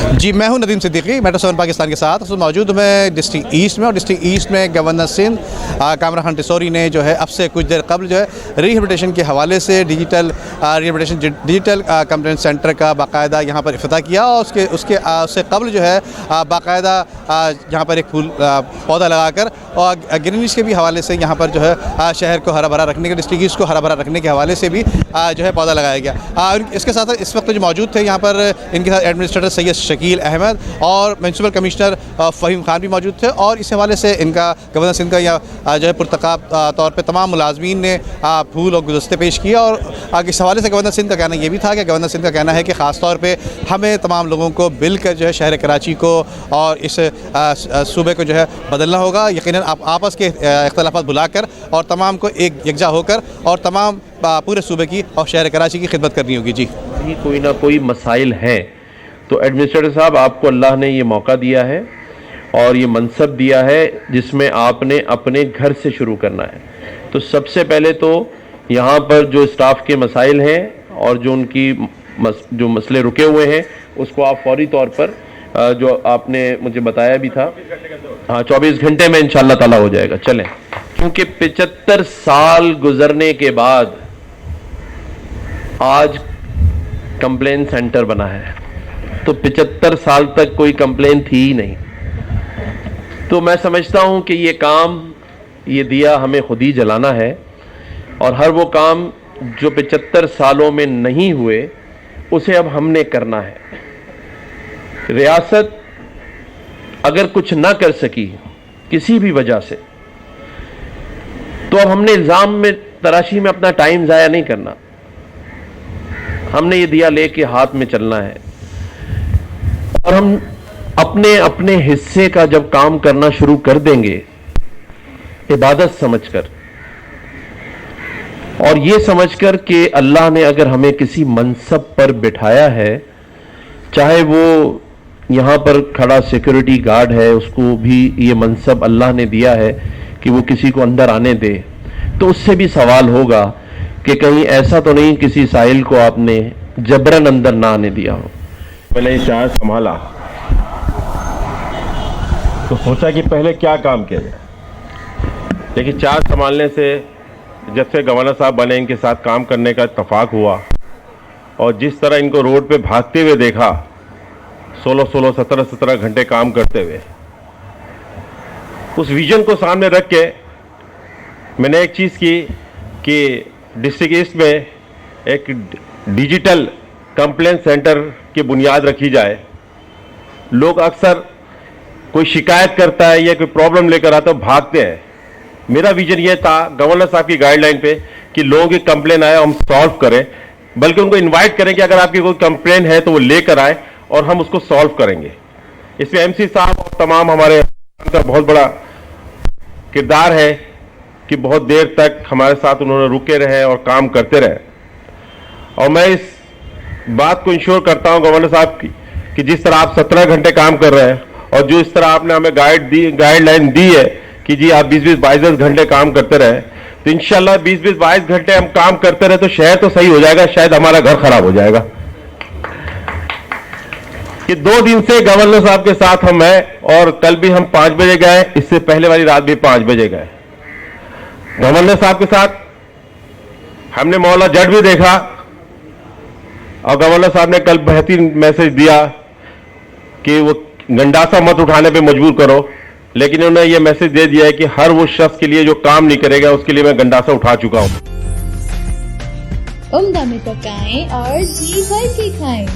जी, मैं हूं नदीम सिद्दीकी, मेट्रो 7 पाकिस्तान के साथ मौजूद हूं मैं डिस्ट्रिक्ट ईस्ट में। और डिस्ट्रिक्ट ईस्ट में गवर्नर सिंध कामरान खान टिसौरी ने जो है अब से कुछ देर कबल जो है रिहेबिलिटेशन के हवाले से डिजिटल कंप्लेंट सेंटर का बाकायदा यहाँ पर इफ्तिताह किया। और उससे कबल जो है बाकायदा यहाँ पर एक फूल पौधा लगाकर और ग्रीनरीज के भी हवाले से यहाँ पर जो है शहर को हरा भरा रखने के, डिस्ट्रिक्ट ईस्ट को हरा भरा रखने के हवाले से भी जो है पौधा लगाया गया। इसके साथ इस वक्त जो मौजूद थे यहाँ पर इनके साथ एडमिनिस्ट्रेटर सैयद शकील अहमद और म्यूनसिपल कमिश्नर फ़हीम खान भी मौजूद थे। और इस हवाले से इनका गवर्नर सिंध का जो है पुरतकाब तौर पे तमाम मुलाजमीन ने फूल और गुलदस्ते पेश किए। और इस हवाले से गवर्नर सिंध का कहना ये भी था कि गवर्नर सिंध का कहना है कि ख़ास तौर पे हमें तमाम लोगों को मिलकर जो है शहर कराची को और इस सूबे को जो है बदलना होगा। यकीनन आपस के इख्तलाफात भुलाकर और तमाम को एक यकजा होकर और तमाम पूरे सूबे की और शहर कराची की खिदमत करनी होगी। जी, कोई ना कोई मसाइल हैं तो एडमिनिस्ट्रेटर साहब आपको अल्लाह ने ये मौका दिया है और ये मनसब दिया है जिसमें आपने अपने घर से शुरू करना है। तो सबसे पहले तो यहाँ पर जो स्टाफ के मसाइल हैं और जो उनकी जो मसले रुके हुए हैं उसको आप फौरी तौर पर जो आपने मुझे बताया भी था, हाँ 24 घंटे में इंशाअल्लाह ताला हो जाएगा। चलें, क्योंकि 75 साल गुजरने के बाद आज कंप्लेन सेंटर बना है, तो 75 साल तक कोई कंप्लेन थी ही नहीं। तो मैं समझता हूं कि ये काम, ये दिया हमें खुद ही जलाना है और हर वो काम जो 75 सालों में नहीं हुए उसे अब हमने करना है। रियासत अगर कुछ ना कर सकी किसी भी वजह से, तो अब हमने इल्ज़ाम में तराशी में अपना टाइम ज़ाया नहीं करना। हमने ये दिया लेके हाथ में चलना है और हम अपने अपने हिस्से का जब काम करना शुरू कर देंगे इबादत समझकर और ये समझकर कि अल्लाह ने अगर हमें किसी मनसब पर बिठाया है, चाहे वो यहाँ पर खड़ा सिक्योरिटी गार्ड है, उसको भी ये मनसब अल्लाह ने दिया है कि वो किसी को अंदर आने दे, तो उससे भी सवाल होगा कि कहीं ऐसा तो नहीं किसी साहिल को आपने जबरन अंदर ना आने दिया हो। पहले ये चार्ज संभाला तो सोचा कि पहले क्या काम किया जाए, लेकिन चार्ज संभालने से जब से गवर्नर साहब बने इनके साथ काम करने का इत्तफाक हुआ और जिस तरह इनको रोड पे भागते हुए देखा, 16-16, 17-17 घंटे काम करते हुए, उस विजन को सामने रख के मैंने एक चीज़ की कि डिस्ट्रिक्ट ईस्ट में एक डिजिटल कंप्लेंट सेंटर की बुनियाद रखी जाए। लोग अक्सर कोई शिकायत करता है या कोई प्रॉब्लम लेकर आता है भागते हैं। मेरा विजन ये था गवर्नर साहब की गाइडलाइन पे कि लोगों की कंप्लेन आए हम सॉल्व करें, बल्कि उनको इनवाइट करें कि अगर आपकी कोई कंप्लेन है तो वो लेकर आए और हम उसको सॉल्व करेंगे। इसमें एमसी साहब और तमाम हमारे का बहुत बड़ा किरदार है कि बहुत देर तक हमारे साथ उन्होंने रुके रहे और काम करते रहे। और मैं इस बात को इंश्योर करता हूं गवर्नर साहब की कि जिस तरह आप 17 घंटे काम कर रहे हैं और जो इस तरह आपने हमें गाइडलाइन दी है कि जी आप 20-20, 22 घंटे काम करते रहे, तो इंशाल्लाह 20-20, 22 घंटे हम काम करते रहे तो शहर तो सही हो जाएगा, शायद हमारा घर खराब हो जाएगा। कि 2 दिन से गवर्नर साहब के साथ हम हैं और कल भी हम 5 बजे गए, इससे पहले वाली रात भी 5 बजे गए गवर्नर साहब के साथ। हमने मौला जट भी देखा और गवर्नर साहब ने कल बेहतरीन मैसेज दिया कि वो गंडासा मत उठाने पे मजबूर करो, लेकिन उन्होंने ये मैसेज दे दिया है कि हर वो शख्स के लिए जो काम नहीं करेगा उसके लिए मैं गंडासा उठा चुका हूं। उम्दा में पकाएं और जी भर के खाएं।